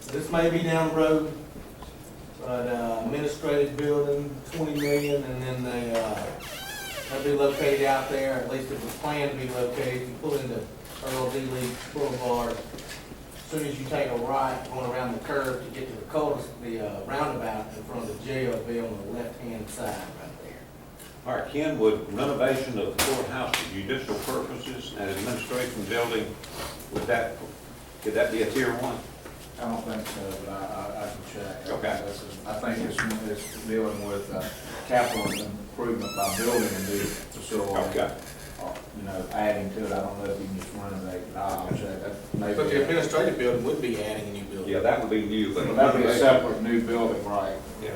This may be down the road, but administrative building, 20 million, and then they'll be located out there, at least it was planned to be located. You pull into Earl D. Lee Boulevard, as soon as you take a right, going around the curve to get to the roundabout in front of the jail, it'll be on the left-hand side right there. All right, Ken, would renovation of the courthouse for judicial purposes and administration building, could that be a tier 1? I don't think so, but I can check. Okay. I think it's dealing with capital improvement by building a new facility. Okay. You know, adding to it, I don't know if you can just renovate it, I'll check. That But the administrative building would be adding a new building. Yeah, that would be new, but. That'd be a separate new building, right? Yeah.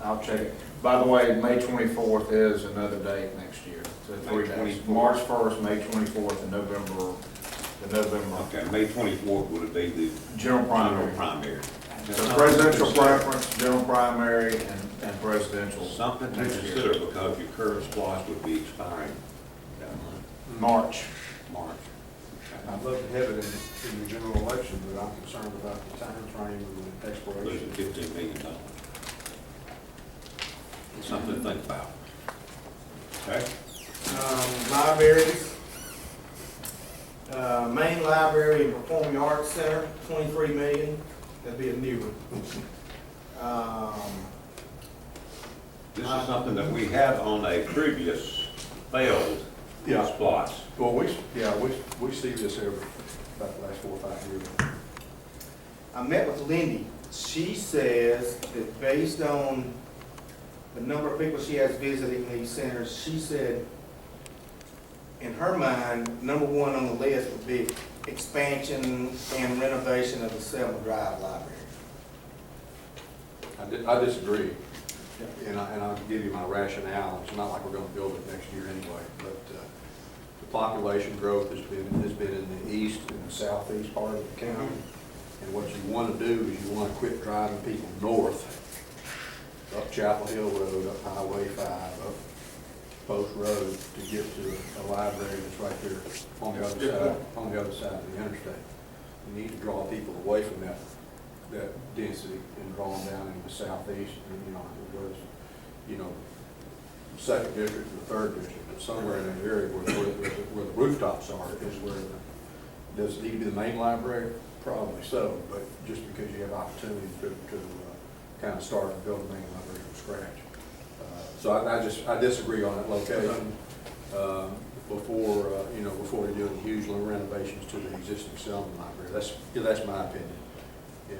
I'll check it. By the way, May 24th is another date next year. So May 3 days. 24th. March 1st, May 24th, and November. Okay, May 24th would be the General general primary. primary. So presidential preference, general primary, and presidential. Something to next year. consider because your current splosh would be expiring that March. March. I'd love to have it in the general election, but I'm concerned about the time frame and the expiration. Losing $15 million. Something to think about. Okay? Libraries. Main library and performing arts center, 23 million. That'd be a new one. This is something that we had on a previous failed Yeah. splosh. Well, we see this every, about the last 4 or 5 years. I met with Lindy. She says that based on the number of people she has visiting these centers, she said, in her mind, number 1 on the list would be expansion and renovation of the Selma Drive Library. I disagree, and I'll give you my rationale. It's not like we're gonna build it next year anyway, but the population growth has been in the east and the southeast part of the county. And what you wanna do is you wanna quit driving people north, up Chapel Hill Road, up Highway 5, up Post Road to get to a library that's right there on the other side of the interstate. You need to draw people away from that density and draw them down into the southeast, and it goes, second district and the third district, but somewhere in that area where the rooftops are is where does it need to be the main library? Probably so, but just because you have opportunity to kind of start and build a main library from scratch. So I disagree on that location, before we do any huge renovations to the existing Selma library. That's my opinion. Yeah.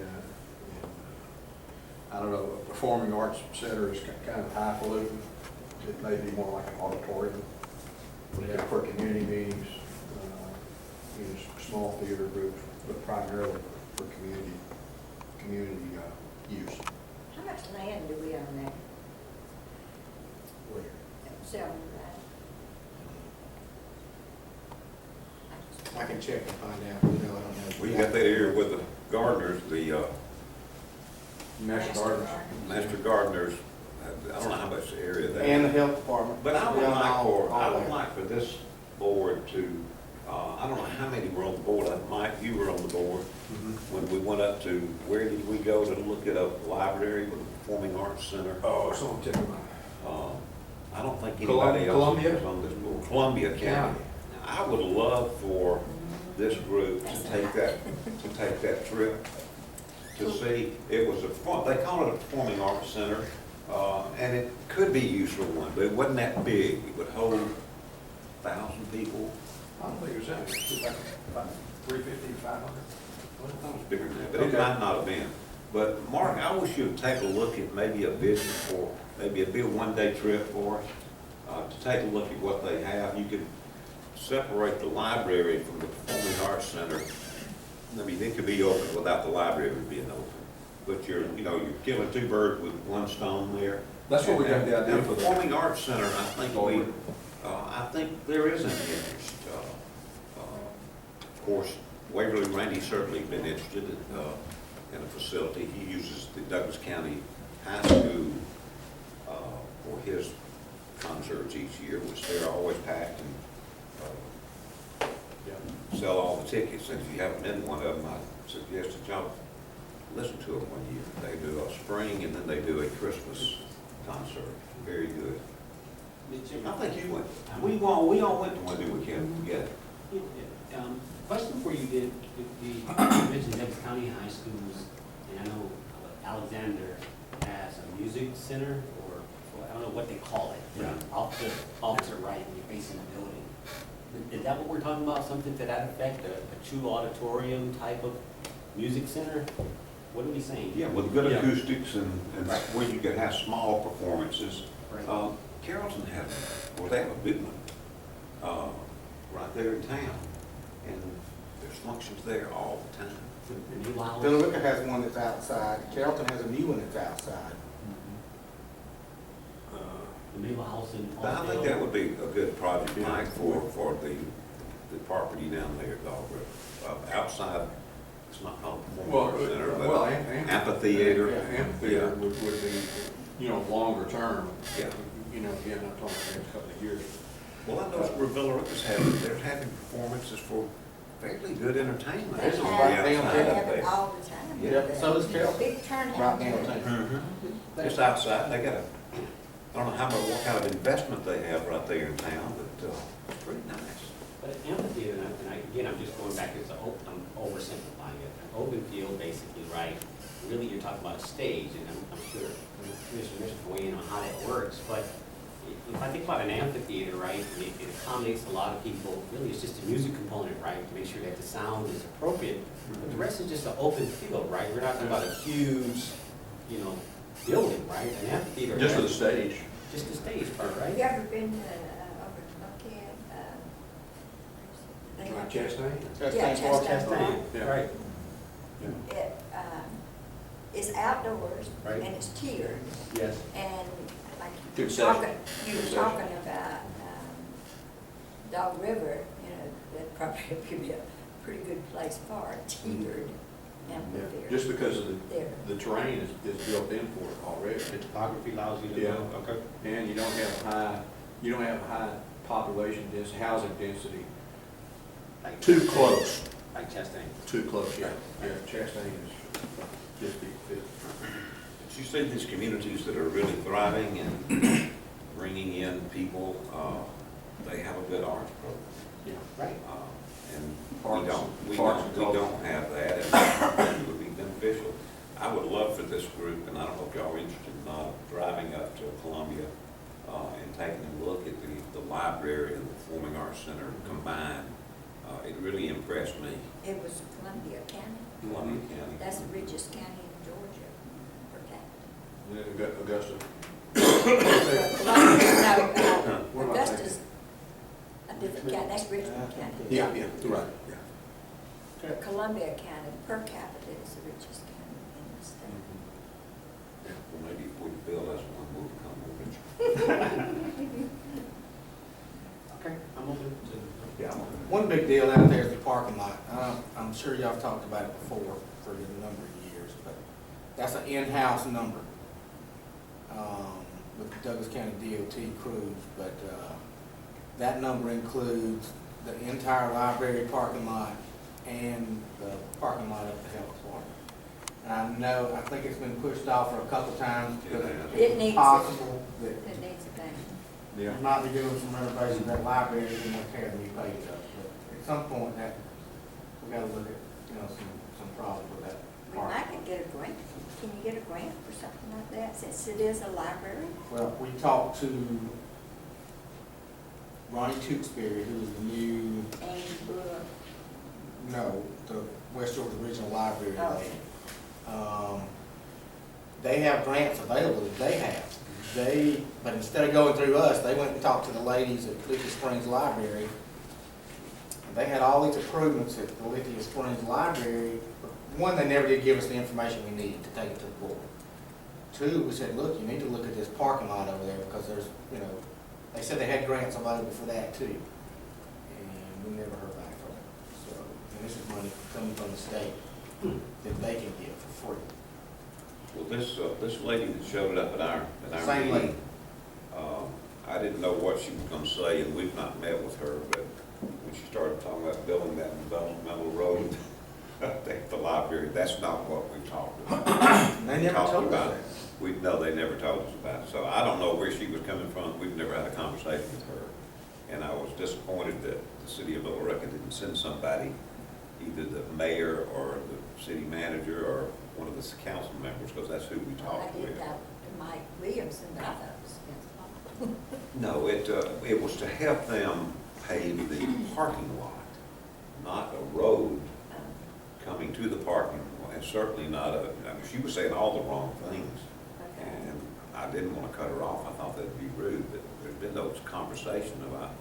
I don't know, a performing arts center is kind of highfalutin. It may be more like an auditorium for community meetings, small theater groups, but primarily for community use. How much land do we own there? Where? Selma I can check and find out. I don't know. We got that area with the gardeners, the National Gardens. master gardeners. I don't know how much area they. And the health department. But I would Yeah, like all there. for this board to, I don't know how many were on the board. Mike, you were on the board. When we went up to, where did we go to look at a library with a performing arts center? Oh, it's on tip of my. I don't think anybody else Columbia? was on this board. Columbia County. I would love for this group to take that trip to see. It was they call it a performing arts center, and it could be used for one, but it wasn't that big. It would hold 1,000 people. I don't think it was that, it was like about 350, 500. Well, I thought it was bigger than that, but it Okay. might not have been. But Mark, I wish you'd take a look at maybe a visit for, maybe it'd be a one-day trip for us, to take a look at what they have. You could separate the library from the Performing Arts Center. I mean, it could be open without the library being open. But you're killing 2 birds with 1 stone there. That's what we got the idea And for the Performing Arts Center, I think there is an interest. Of course, Waverly Randy's certainly been interested in a facility. He uses the Douglas County High School for his concerts each year, which they're always packed and sell all the tickets. And if you haven't been to one of them, I suggest that y'all listened to them one year. They do a spring and then they do a Christmas concert. Very good. I think you went, we all went to one, did we, Kim? Yeah. Question for you, did you mentioned Douglas County High Schools, and I know Alexander has a music center, or I don't know what they call it. Yeah. Off the opposite right when you're facing the building. Is that what we're talking about, something to that effect, a true auditorium type of music center? What are we saying? Yeah, with good Yeah. acoustics and Right. where you could have small performances. Right. Carrollton has, well, they have a big one, right there in town. And there's functions there all the time. The new house? Billerica has one that's outside, Carrollton has a new one that's outside. The new house in But I think that would be a good project, Mike, for the property down there, outside, it's not called a performing arts center, Well, but amphitheater. amphitheater. Amphitheater would be, longer term. Yeah. Again, I'm talking the next couple of years. Well, I know where Billerica's they're having performances for fairly good entertainment. They This is have- right they down have there. it all the time. Yeah, so does Carrollton. Big turnout. Right downtown. Mhm. Just outside, they got I don't know what kind of investment they have right there in town, but it's pretty nice. But an amphitheater, again, I'm just going back, I'm oversimplifying it. An open field, basically, right? Really, you're talking about a stage, and I'm sure Commissioner Mitchell can weigh in on how that works, but if I think about an amphitheater, right, it accommodates a lot of people. Really, it's just a music component, right, to make sure that the sound is appropriate. But the rest is just an open field, right? We're not talking about a huge, building, right? An amphitheater. Just for the stage. Just the stage part, Have right? you ever been to, over to Buckhead? They Like have- Chastain? Yeah, Chastain. Chastain, Yeah. right. It, it's outdoors, Right. and it's tiered, Yes. and like you were Concession. talking, Concession. about, Dog River, that probably would be a pretty good place for a tiered amphitheater. Just because of There. the terrain is built in for it already. The topography allows you to Yeah. go, okay. And you don't have high population density, housing density. Like Too Chastain. close. Like Chastain. Too close, yeah. Yeah, Chastain is just be fit. But you see these communities that are really thriving and bringing in people, they have a good arts program. Yeah. Right. And Parks we and culture. don't have that, and it would be beneficial. I would love for this group, and I don't know if y'all are interested in driving up to Columbia and taking a look at the library and the Performing Arts Center combined. It really impressed me, It was Columbia County, Columbia County. that's the richest county in Georgia per capita. And then Augusta. No, What am I Augusta's a different county, that's Richmond County. Yeah, right, yeah. But Columbia County per capita is the richest county in the state. Well, maybe if we build us one, we'll become more rich. Okay, I'm open to. Yeah. One big deal out there is the parking lot. I'm sure y'all have talked about it before for a number of years, but that's an in-house number with the Douglas County DOT crews, but that number includes the entire library parking lot and the parking lot at the health department. And I think it's been pushed off for a couple times, but It needs it's it. possible that It needs a thing. Yeah. we might be doing some renovations at library, and we'll tear the new page up, but at some point that, we gotta look at, some problems with that We park. might could get a grant. Can you get a grant for something like that, since it is a library? Well, we talked to Ronnie Tewksbury, who is the new, And, the West Georgia Regional Library Oh. lady. They have grants available that they have. But instead of going through us, they went and talked to the ladies at Lithia Springs Library. And they had all these improvements at the Lithia Springs Library. One, they never did give us the information we needed to take it to the board. Two, we said, look, you need to look at this parking lot over there because there's, they said they had grants available for that too. And we never heard back from them. So, and this is money coming from the state that they can give for free. Well, this lady that showed up at our Same lady. meeting, I didn't know what she was gonna say, and we've not met with her, but when she started talking about building that developmental road, think the library, that's not what we talked about. They never Talked told us about that. it. No, they never told us about it. So I don't know where she was coming from. We've never had a conversation with her. And I was disappointed that the city of Little Rica didn't send somebody, either the mayor or the city manager or one of the council members, because that's who we Well, talked I with. did talk to Mike Williamson, but I thought it was against law. No, it was to help them pave the parking lot, not a road coming to the parking lot, and certainly not a, I mean, she was saying all the wrong things. Okay. And I didn't want to cut her off, I thought that'd be rude, but there's been no conversation about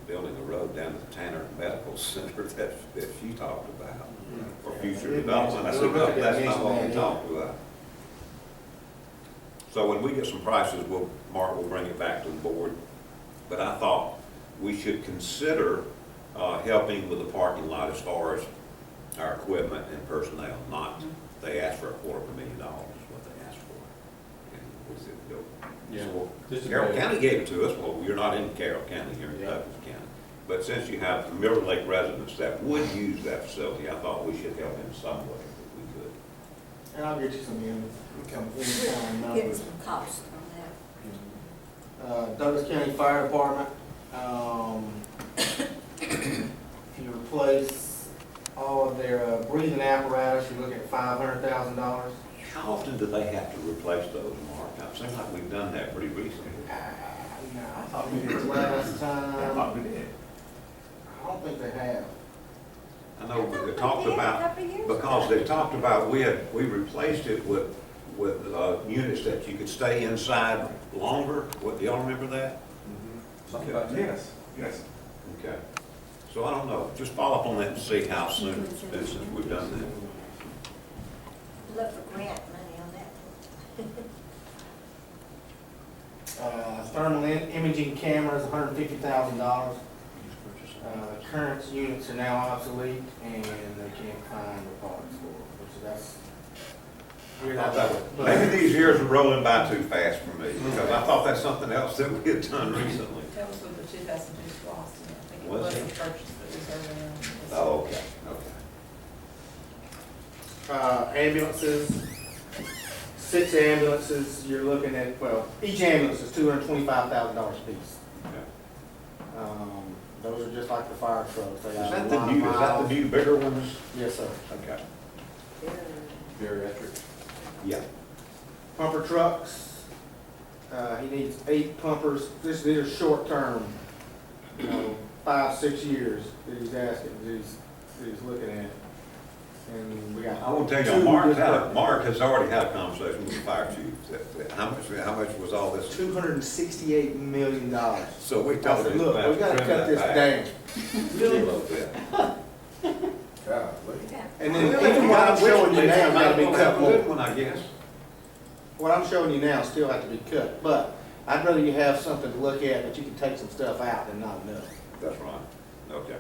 building a road down to the Tanner Medical Center that she talked about, for future development. I said, no, that's not what we talked about. So when we get some prices, Mark will bring it back to the board. But I thought we should consider helping with the parking lot as far as our equipment and personnel, not, they asked for $250,000 is what they asked for. And we said, no. Yeah. So, This is Carroll great. County gave it to us, well, you're not in Carroll County, you're in Yeah. Douglas County. But since you have Mirror Lake residents that would use that facility, I thought we should help in some way if we could. And I'll get you some in-kind Getting numbers. some cost on that. Douglas County Fire Department, if you replace all of their breathing apparatus, you're looking at $500,000. How often do they have to replace those, Mark? It seems like we've done that pretty recently. No, I thought we did last time. we did. I don't think they have. I know thought they we talked did a about, couple years because ago. they talked about, we replaced it with units that you could stay inside longer. What, do y'all remember that? Something about that. Yes, yes. Okay. So I don't know, just follow up on that and see how soon, since we've done that. Look for grant money on that. Thermal imaging cameras, $150,000. Current units are now obsolete and they can't find the parts for them, which that's. we're not- Maybe these years are rolling by too fast for me, because I thought that's something else that we had done recently. That was with the 2002 loss, and I think it Was was it? a purchase that was early on. Oh, okay. Ambulances, 6 ambulances, you're looking at, well, each ambulance is $225,000 a piece. Okay. Those are just like the fire trucks. They Is got that a the lot of new, is that the miles. new bigger ones? Yes, sir. Okay. Geriatric. Yeah. Pumper trucks, he needs 8 pumpers. These are short term, 5, 6 years that he's asking, that he's looking at. And we got. I want to tell you, Mark has already had a conversation with the fire chief. How much was all this? $268 million. So we I told said, him. look, we gotta cut this down. A little bit. Yeah. And then even what I'm showing you now, gotta be cut Good more. one, I guess. What I'm showing you now still have to be cut, but I'd rather you have something to look at, that you can take some stuff out than not enough. That's right. Okay.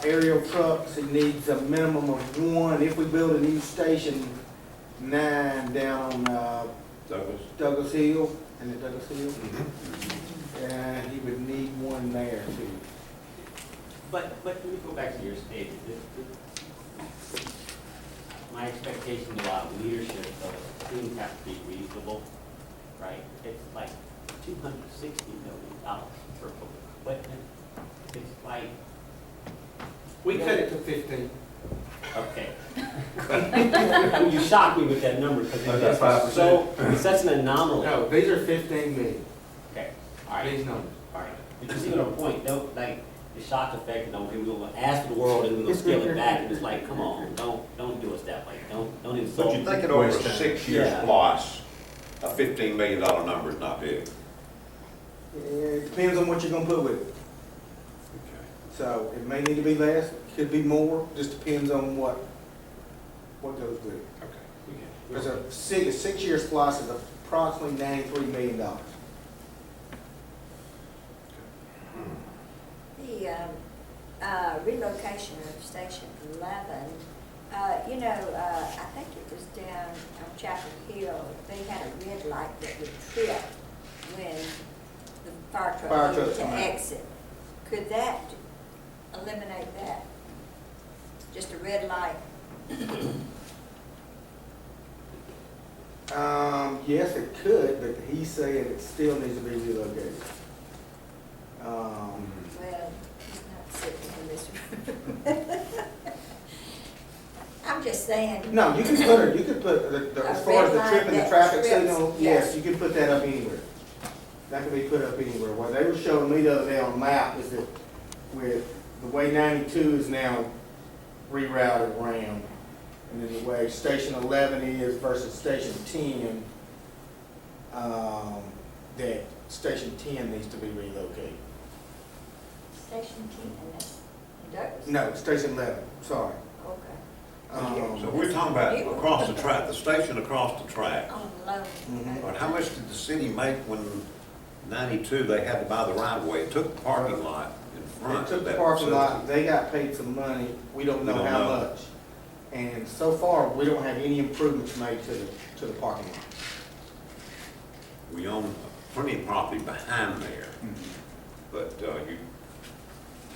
Aerial trucks, it needs a minimum of 1. If we build a new station 9 down on Douglas? Douglas Hill, and it Douglas Hill, and he would need 1 there too. But let me go back to your statement. My expectation about leadership, though, things have to be reasonable, right? It's like $260 million for equipment. It's like, We cut it to 15. okay. I mean, you shocked me with that number because That's it's 5%. it's such an anomaly. No, these are 15 million, Okay, all right. these numbers. All right, but you see what I'm pointing, don't, like, the shock effect, we're gonna ask for the world and we're gonna scale it back, and it's like, come on, don't do us that way, don't insult. But you think it over Waste time. 6 years Yeah. plus, a $15 million number is not big. It depends on what you're gonna put with it. So it may need to be less, could be more, just depends on what goes with it. Okay. There's a 6-year splice is approximately $93 million. The relocation of Station 11, I think it was down on Chapel Hill, they had a red light that would trip when the fire Fire truck needed trucks to come out. exit. Could that eliminate that? Just a red light? Yes, it could, but he's saying it still needs to be relocated. Well, he's not sitting in this room. I'm just saying. No, you can put, as far as the trip and the traffic signal, yes, you can put that up anywhere. That can be put up anywhere. What they were showing me the other day on the map is that with the way 92 is now rerouted around, and then the way Station 11 is versus Station 10, that Station 10 needs to be relocated. Station 10, and that's Douglas? No, Station 11, sorry. Okay. So we're talking about across the track, the station across the track. On the low. Mhm. But how much did the city make when 92, they had to buy the right of way? It took the parking lot in front They of took the that parking lot, facility. they got paid some money, we don't We know don't how know. much. And so far, we don't have any improvements made to the parking lot. We own plenty of property behind there, but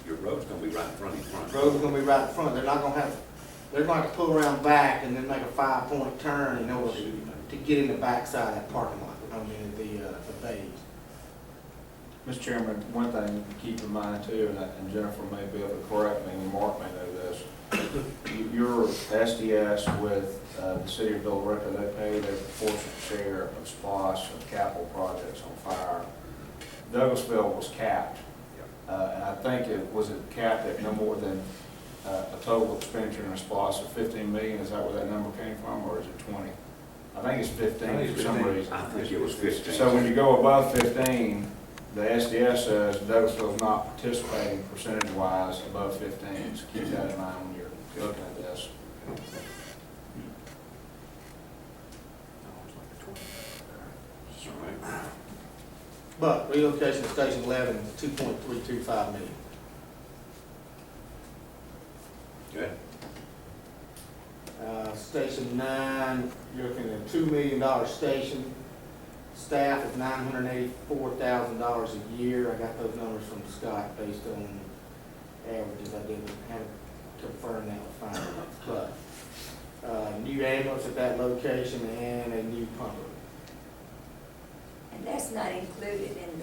your road's gonna be right in front of your Road's gonna be right in front, they're not gonna have, they're gonna have to pull around back and then make a 5-point turn in order to get in the backside of that parking lot, I mean, the bays. Mr. Chairman, one thing to keep in mind too, and Jennifer may be able to correct me, and Mark may know this. Your SDS with the city of Billerica, they pay their proportionate share of SPOS and capital projects on fire. Douglasville was capped, and I think it was capped at no more than a total expenditure in a SPOS of 15 million. Is that where that number came from, or is it 20? I think it's 15 for some reason. I think it was 15. So when you go above 15, the SDS says Douglasville's not participating percentage-wise above 15, so keep that in mind when you're looking at this. All right. But relocation of Station 11 is 2.325 million. Okay. Station 9, you're looking at a $2 million station. Staff is $984,000 a year. I got those numbers from Scott based on averages. I didn't have to confirm that with finance. But new ambulance at that location and a new pumper. And that's not included in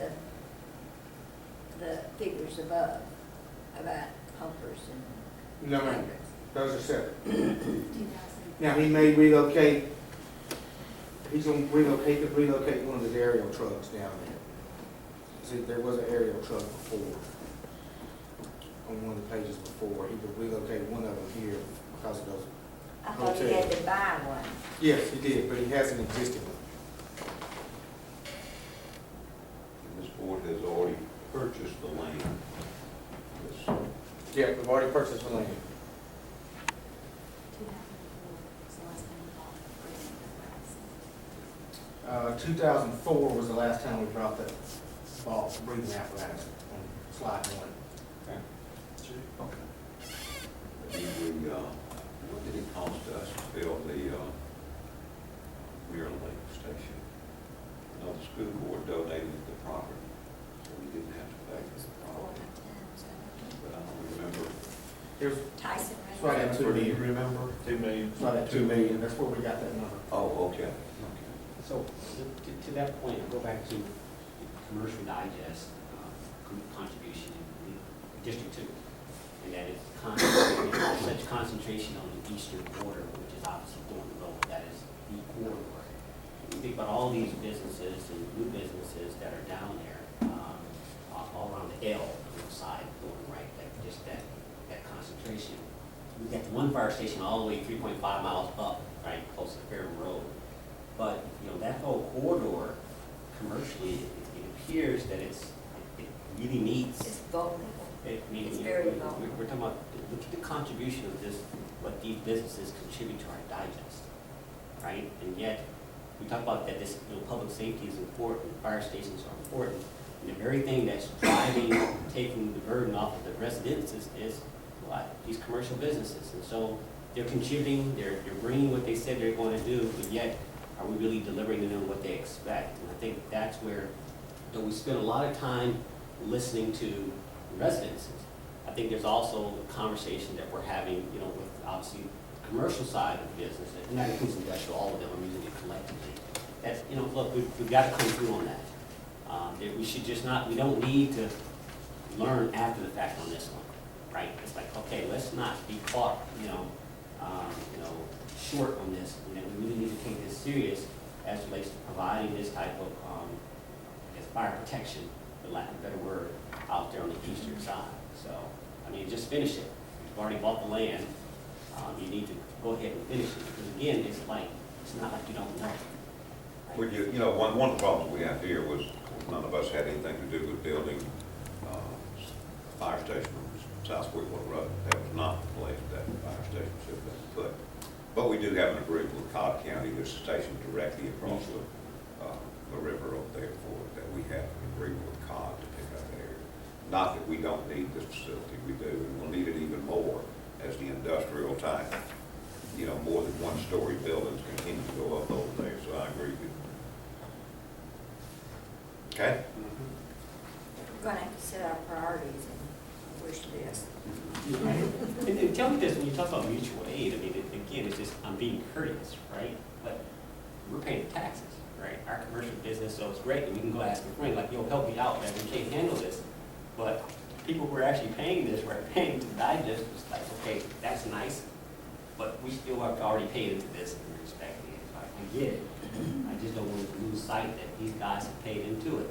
the figures above, about pumpers and No, ma'am. hydrants. Those are separate. Now, he may relocate, he's gonna relocate, could relocate one of his aerial trucks down there. See, there was an aerial truck before, on one of the pages before. He would relocate one of them here because of those. I thought you had to buy one. Yes, he did, but he has an existing one. And this board has already purchased the land. This- Yeah, we've already purchased the land. 2004 was the last time we brought that breathing apparatus on slide 1. What did it cost us to build the Mirror Lake Station? No, the school board donated the property, so we didn't have to pay for the property. But I don't remember. Here's, Tyson. it's right at 2 million. remember? 2 million. It's right at 2 million, that's where we got that number. Oh, okay. So, to that point, I'll go back to the commercial digest contribution in District 2. And that is such concentration on the eastern border, which is obviously Thornton Road, that is the corridor. You think about all these businesses and new businesses that are down there, all around the L side, Thornton, right, just that concentration. We've got the one fire station all the way 3.5 miles up, right, close to Fairham Road. But, that whole corridor, commercially, it appears that it really meets. It's vulnerable. It's very vulnerable. We're talking about, look at the contribution of this, what these businesses contribute to our digest, right? And yet, we talk about that this, public safety is important, fire stations are important. And the very thing that's driving, taking the burden off of the residents is what? These commercial businesses. And so they're contributing, they're bringing what they said they're going to do, but yet, are we really delivering to them what they expect? And I think that's where, we spend a lot of time listening to residents. I think there's also a conversation that we're having, you know, with obviously the commercial side of the business, and that includes industrial, all of them, I'm using it collectively. That's, you know, look, we've got to come through on that. That we should just not, we don't need to learn after the fact on this one, right? It's like, okay, let's not be caught, you know, short on this. You know, we really need to take this serious as it relates to providing this type of, I guess, fire protection, for lack of a better word, out there on the eastern side. So, I mean, just finish it. You've already bought the land. You need to go ahead and finish it, because again, it's not like you don't know. Well, you know, one of the problems we have here was none of us had anything to do with building a fire station on South Squirtle Road. That was not the place that fire station should have been put. But we do have an agreement with Cobb County. There's a station directly across the river over there that we have an agreement with Cobb to pick up that area. Not that we don't need this facility, we do, and we'll need it even more as the industrial type, you know, more than one-story buildings continue to go up over there, so I agree with you. Okay? We're gonna have to set our priorities and wish list. And tell me this, when you talk about mutual aid, I mean, again, it's just, I'm being courteous, right? But we're paying taxes, right? Our commercial business, so it's great that we can go ask a friend, like, yo, help me out, man, we can't handle this. But people who are actually paying this, we're paying to digest, it's like, okay, that's nice, but we still have already paid into this and respect it. I get it. I just don't want to lose sight that these guys have paid into it,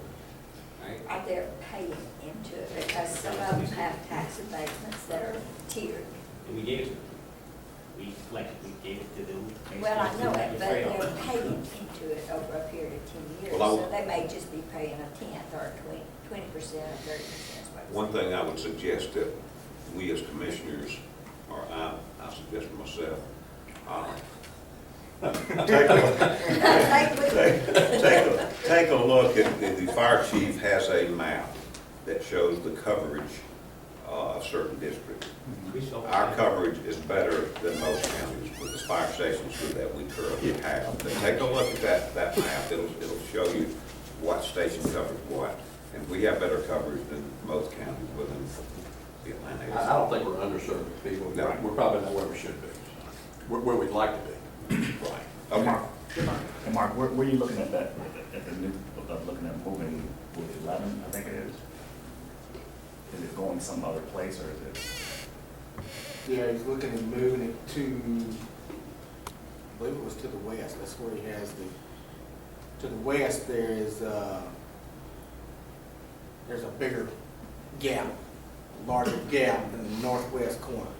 right? They're paying into it because some of them have tax abatements that are tiered. And we gave it to them. We collectively gave it to them. Well, I know it, but Trade off. they're paying into it over a period of 10 years. Well, So they may just be paying a tenth or 20% or 30%. One thing I would suggest that we as commissioners, or I suggest for myself, take a look at, the fire chief has a map that shows the coverage of certain districts. Our coverage is better than most counties with the fire stations that we currently have. But take a look at that map, it'll show you what station covers what. And we have better coverage than most counties within the Atlanta area. I don't think we're underserved people. No. We're probably not where we should be. We're where we'd like to be. Right. And Okay. Mark, and Mark, where are you looking at that, at the new, looking at moving with 11, I think it is? Is it going some other place, or is it? Yeah, he's looking at moving it to, I believe it was to the west, that's where he has to the west there is, there's a bigger gap, a larger gap in the northwest corner.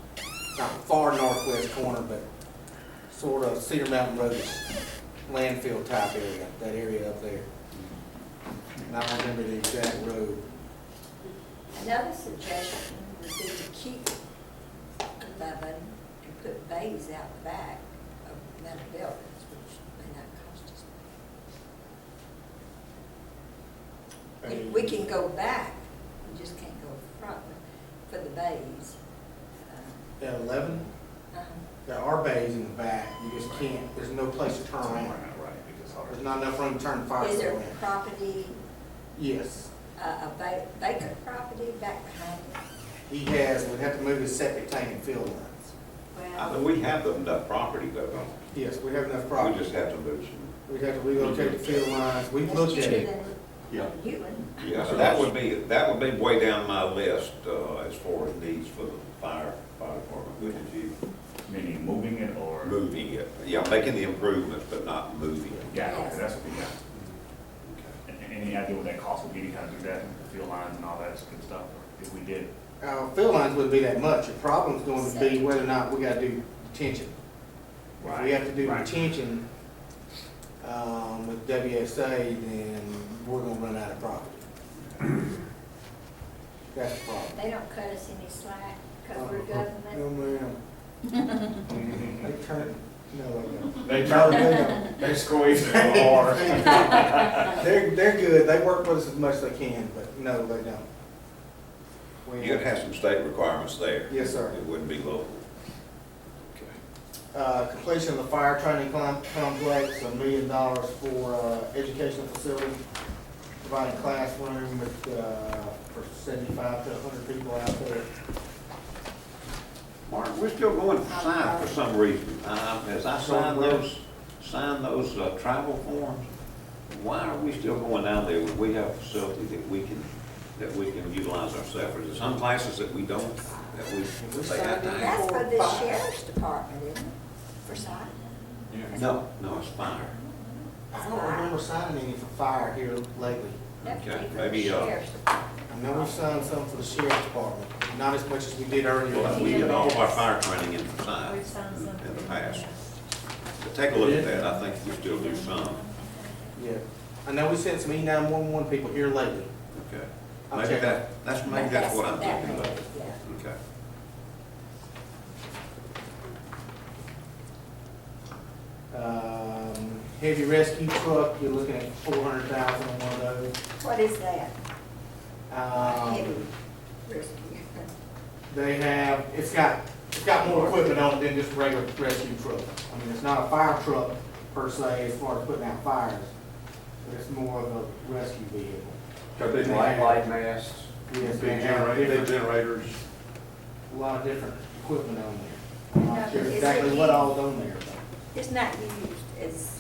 Not far northwest corner, but sort of Cedar Mountain Road, landfill type area, that area up there. And I don't remember the exact road. Another suggestion would be to keep 11 and put bays out the back of metal buildings, which may not cost us much. We can go back, we just can't go front for the bays. At 11, there are bays in the back, you just can't, there's no place to turn around. Right, because There's not enough room to turn the fire Is there truck around. property, Yes, a vacant property back behind it? he has, we'd have to move his septic tank and field lines. I Well, mean, we have enough property though, don't Yes, we have enough we? property. We just have to move some. We'd have to relocate the field lines, we've that's looked at cheaper it. than Yeah. Ewing. Yeah, so that would be way down my list, as far as needs for the fire department, wouldn't you? meaning moving it, or? Moving it, yeah, making the improvements, but not moving it. Yeah, okay, that's what we got. Any idea what that cost would be to kind of do that, the field lines and all that good stuff, or if we did? Field lines wouldn't be that much, the problem's going to be whether or not we gotta do detention. If we have to do Right. detention, with WSA, then we're gonna run out of property. That's the problem. They don't cut us any slack because we're No, government. ma'am. They turn, no, they don't. They No, they don't. They squeeze it a little hard. They're good, they work with us as much as they can, but no, they don't. We- You'd have some state requirements there. Yes, sir. It wouldn't be local. Okay. Completion of the fire training complex, $1 million for educational facility, providing classroom with, for 75 to 100 people out there. Mark, we're still going for sign for some reason. As I sign those travel forms, why are we still going down there when we have a facility that we can utilize ourselves? Is there some classes that we don't, that they have to have? That's for the sheriff's department, isn't it? For sign? No, it's fire. I don't remember signing any for fire here lately. That would Okay, be for the maybe, sheriff's department. I know we signed some for the sheriff's department, not as much as we did earlier. Well, we get all of our fire training in for We've signs signed some. in the past. But take a look at that, I think we still do some. Yeah. I know we sent some E911 people here lately. Okay. I'll Maybe check. maybe that's what I'm That thinking may of. be, yeah. Okay. Heavy rescue truck, you're looking at 400,000 on one of those. What is that? Heavy Um, rescue. They have, it's got more equipment on it than just a regular rescue truck. I mean, it's not a fire truck per se as far as putting out fires, but it's more of a rescue vehicle. Got big light masts, Yes, big they have different- generators. A lot of different equipment on there. I'm not sure Is it exactly what used? all's on there, but. It's not used as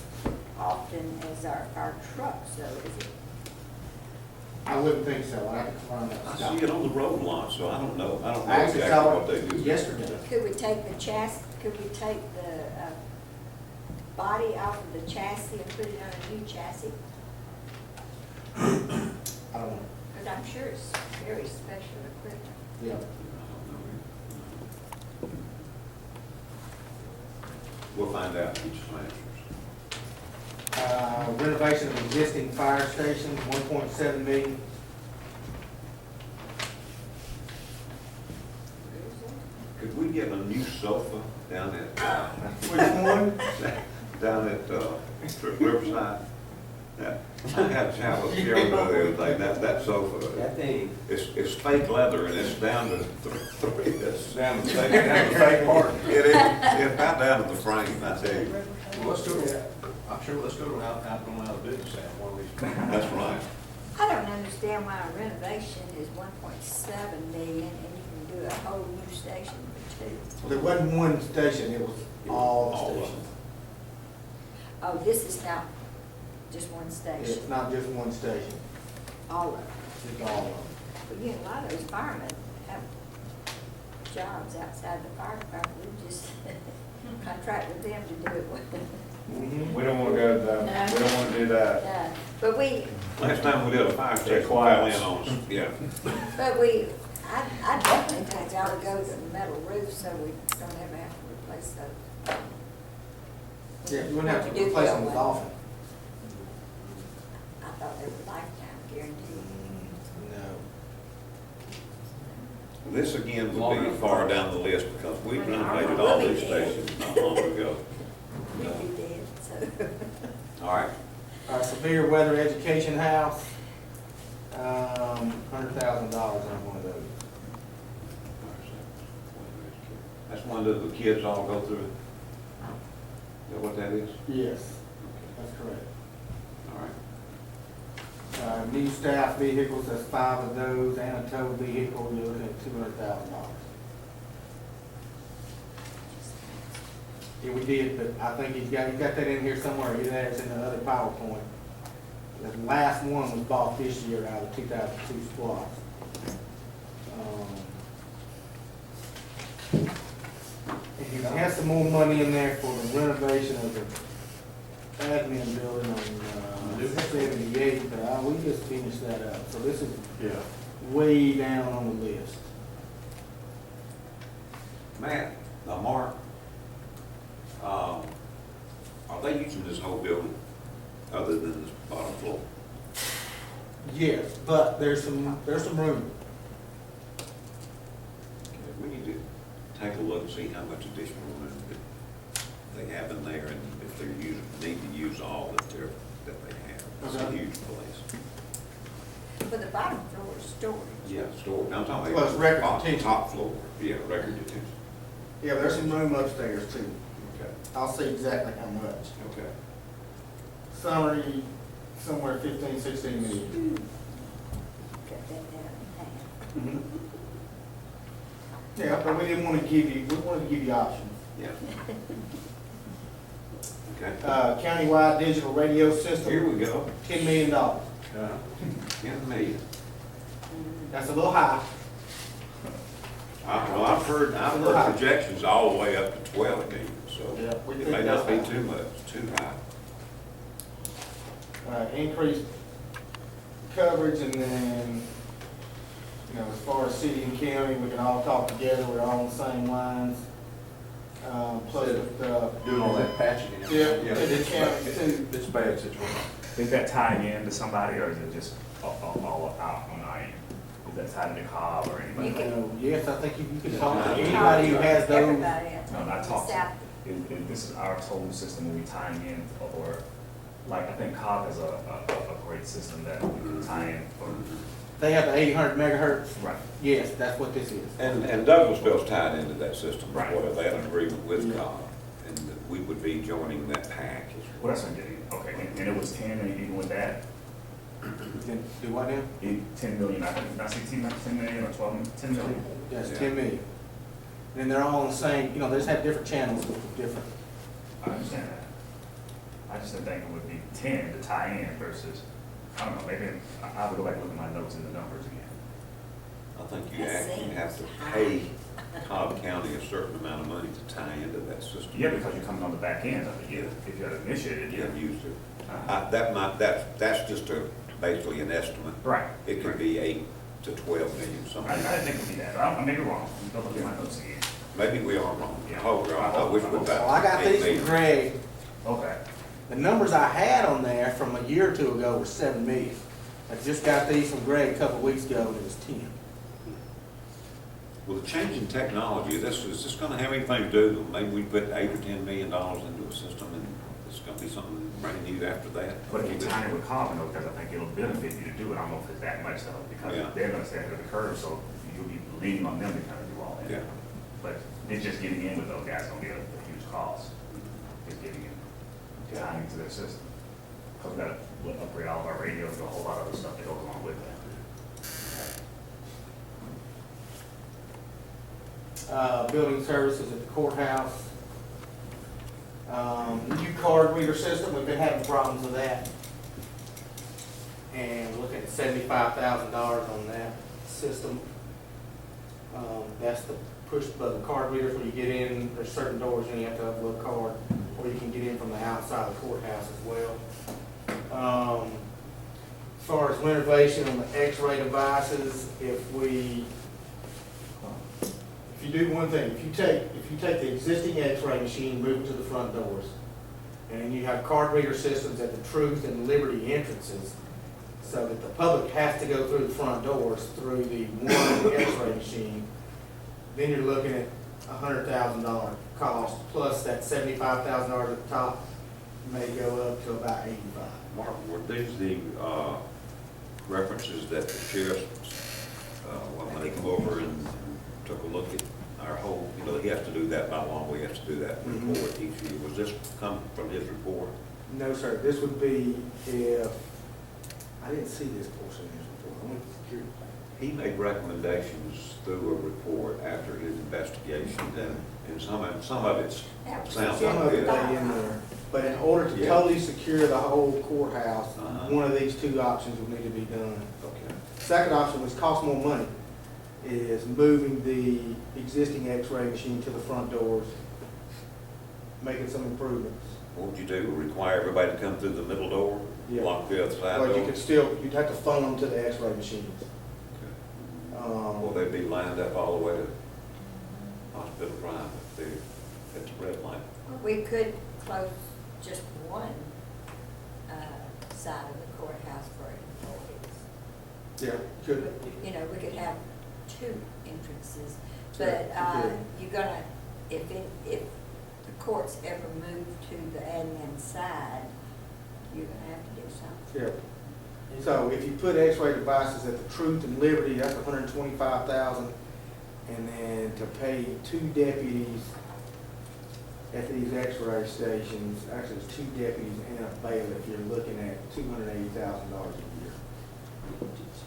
often as our trucks, though, is it? I wouldn't think so, I have to confirm I that. see it on the road lot, so I don't know I actually exactly saw what they it do. yesterday. Could we take the chassis, could we take the body off of the chassis and put it on a new chassis? I don't know. Because I'm sure it's very special equipment. Yeah. We'll find out each answers. Renovation of existing fire stations, 1.7 million. Could we get a new sofa down at, Which one? down at Riverside? Yeah, I had a chat with Sharon the other day, that sofa, That thing, it's fake leather and it's down to three, it's Down the fake part. it's about down to the frame, I tell you. Well, let's go to, I'm sure, let's go to going out of business at one of these. That's right. I don't understand why a renovation is 1.7 million and you can do a whole new station for two. There wasn't one station, it was all All the of stations. Oh, this is not just one It's station, not just one station, all of them. it's all of them. But you know, a lot of those firemen have jobs outside the fire department, we just contract with them to do it with. We don't wanna go to that, we don't wanna do that. But we, Last time we did a fire station, quiet. fell in on us, yeah. I definitely think I ought to go to the metal roof so we don't ever have to replace those. Yeah, you wouldn't have When to we do replace go them as one. often. I thought they were lifetime guaranteed. No. This again would be far down the list because we renovated all these stations not long ago. We did, so. All right, Our severe weather education house, $100,000 on one of those. that's one that the kids all go through. Is that what that is? Yes, that's correct. All right. New staff vehicles, that's 5 of those, and a tow vehicle, you're looking at $200,000. Yeah, we did, but I think you got that in here somewhere, either that's in the other PowerPoint. The last one was bought this year out of the 2002 SPLOST. And you have some more money in there for the renovation of the admin building on 78, but we just finished that up. So this is Yeah. way down on the list. Matt, Mark, are they using this whole building other than this bottom floor? Yes, but there's some room. Okay, we need to take a look and see how much additional room that they have in there and if they're need to use all that they have. It's a Okay. huge place. For the bottom floor is storage. Yeah, storage, I'm talking Well, about. it's record top- detention. Top floor, yeah, record detention. Yeah, there's some room upstairs too. Okay, I'll see exactly how much. okay. Summary, somewhere 15, 16 million. Cut that down in half. Yeah, but we didn't want to give you, we wanted to give you options. Yeah. Okay, Countywide digital radio system. here we go. $10 million. 10 million. That's a little high. Well, I've heard projections all the way up to 12 million, so Yeah, we it think may not be that's too much, too high. Increased coverage, and then, you know, as far as city and county, we can all talk together, we're all on the same lines. Plus with, Doing all that patching and everything. Yeah, the county too. It's a bad situation. Is that tying in to somebody, or is it just all out on our end? Is that tied into Cobb or anybody? You can- Yes, I think you can talk to Yeah. anybody who has those. Everybody, I No, think, not talk. South. This is our total system, are we tying in, or, like, I think Cobb is a great system that we can tie in for. They have the 800 megahertz. Right. Yes, that's what this is. And Douglasville's tied into that system, Right. whether they have an agreement with Yeah. Cobb, and that we would be joining that package. Well, that's what I'm getting, okay, and it was 10, and even with that, Then do what now? 10 million, I think, not 16, not 10 million or 12, 10 million. That's Yeah. 10 million. And they're all on the same, you know, they just have different channels with different. I understand that. I just didn't think it would be 10 to tie in versus, I don't know, maybe I would go back and look at my notes and the numbers again. I think you That actually have to seems pay Cobb County a certain amount of money to tie into that system. Yeah, because you're coming on the back end of it, yeah, if you had initiated, You yeah. have used it. Uh-huh. That's just basically an estimate. Right. It could be 8 to 12 million, I something. didn't think it would be that, I may be wrong, don't look at my notes again. Maybe we are wrong. Yeah. Oh, wrong. I wish we Well, I got these from Greg. Okay, The numbers I had on there from a year or two ago were 7 million. I just got these from Greg a couple of weeks ago, and it was 10. With the change in technology, is this gonna have anything to do, maybe we put $8 or $10 million into a system and it's gonna be something brand new after that? but if you tie it with Cobb, though, because I think it'll benefit you to do it, I don't know if it's that much though, Yeah. because they're gonna stay ahead of the curve, so you'll be leaning on them to kind of do all that. Yeah. But it's just getting in with those guys gonna be a huge cost, just getting in, tying into their system. Because we gotta upgrade all of our radios, and a whole lot of other stuff that goes along with that. Building services at the courthouse. New card reader system, we've been having problems with that. And we're looking at $75,000 on that system. That's the push button card readers where you get in, there's certain doors and you have to upload a card, or you can get in from the outside of the courthouse as well. As far as renovation on the x-ray devices, if you do one thing, if you take the existing x-ray machine, move it to the front doors, and you have card reader systems at the Truth and Liberty entrances, so that the public has to go through the front doors through the one x-ray machine, then you're looking at $100,000 cost, plus that $75,000 at the top may go up to about $85,000. Mark, were these the references that the sheriff, when they come over and took a look at our whole, you know, he has to do that by law, we have to do that Mhm. report each year. Was this come from his report? No, sir, this would be if, I didn't see this portion of his report, I went to security. He made recommendations through a report after his investigation, and some of it sounds Some like of it this. lay in there, but in order to Yeah. totally secure the whole courthouse, Uh-huh. one of these two options would need to be done. Okay. Second option, which costs more money, is moving the existing x-ray machine to the front doors, making some improvements. What would you do, require everybody to come through the middle door? Yeah. Lock the other side But you door? could still, you'd have to funnel them to the x-ray machines. Will they be lined up all the way to Hospital Drive up there at the red light? We could close just one side of the courthouse for employees. Yeah, could. You know, we could have two entrances, Sure, but you could. you're gonna, if the courts ever move to the admin side, you're gonna have to do something. Yeah. So if you put x-ray devices at the Truth and Liberty, that's $125,000. And then to pay 2 deputies at these x-ray stations, actually it's 2 deputies and a bailiff, you're looking at $280,000 a year.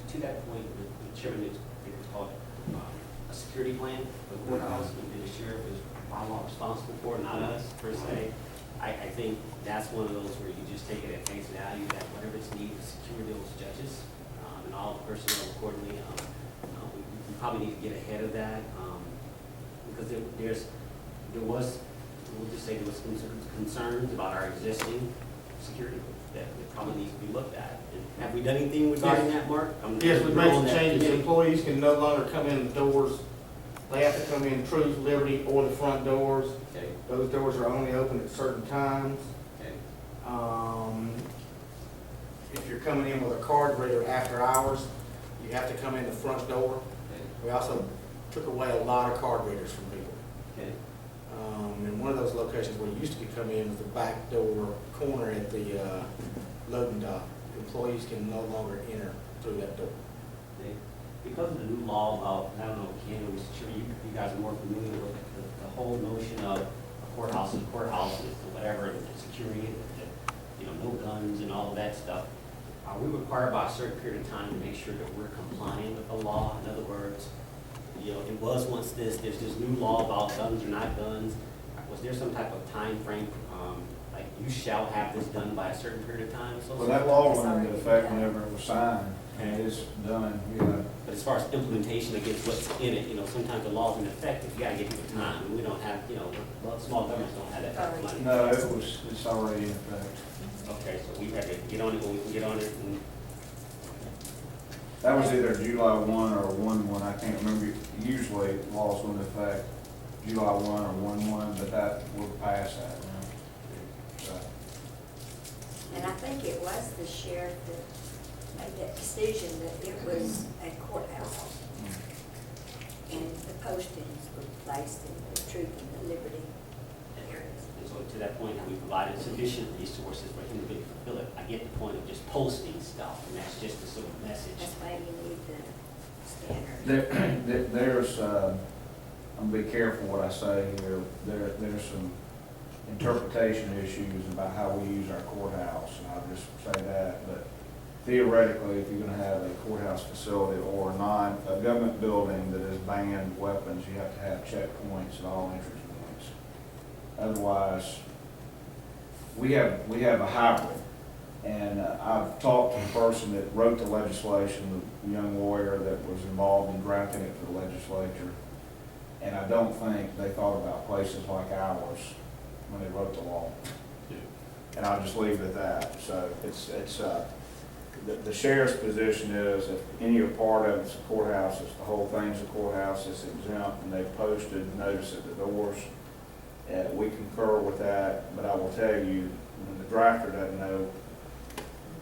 To that point, the chairman is called a security plan for the courthouse, and the sheriff is by law responsible for it, not us per se. I think that's one of those where you just take it at face value, that whatever it's needed to secure those judges, and all the personnel accordingly. We probably need to get ahead of that, because there was, we'll just say there was concerns about our existing security that probably needs to be looked at. And have we done anything regarding that, Mark? Yes, we made some That changes. committee? Employees can no longer come in the doors. They have to come in Truth, Liberty, or the front doors. Okay, Those doors are only open at certain times. okay, If you're coming in with a card reader after hours, you have to come in the front door. okay, We also took away a lot of card readers from people. okay. And one of those locations where you used to come in was the back door corner at the loading dock. Employees can no longer enter through that door. Okay. Because of the new law about, I don't know, Ken, I'm sure you guys are more familiar with it, the whole notion of courthouses, and whatever, and securing it, no guns and all of that stuff. Are we required by a certain period of time to make sure that we're compliant with the law? In other words, it was once there's this new law about guns or not guns. Was there some type of time frame, like you shall have this done by a certain period of time? Well, that law went into effect whenever it was signed, and it's done, But as far as implementation against what's in it, sometimes the law's in effect, if you gotta give people time, and we don't have, small governments don't have that type of money. No, it's already in effect. Okay, so we have to get on it when we can get on it, and, That was either July 1 or 1/1, I can't remember. Usually laws go into effect July 1 or 1/1, but we're past that now. So, And I think it was the sheriff that made that decision that it was a courthouse. And the postings were placed in the Truth and the Liberty areas. and so to that point, we provided sufficient resources for him to be able to fulfill it. I get the point of just posting stuff, and that's just the sort of message. That's why you need the standard. There's, I'm gonna be careful what I say here. There's some interpretation issues about how we use our courthouse, and I'll just say that. But theoretically, if you're gonna have a courthouse facility or a government building that has banned weapons, you have to have checkpoints at all entrance points. Otherwise, we have a hybrid. And I've talked to the person that wrote the legislation, the young lawyer that was involved in drafting it for the legislature. And I don't think they thought about places like ours when they wrote the law. And I'll just leave it at that. So the sheriff's position is if any part of it's a courthouse, it's the whole thing's a courthouse, it's exempt, and they've posted notice at the doors. We concur with that, but I will tell you, when the drafter doesn't know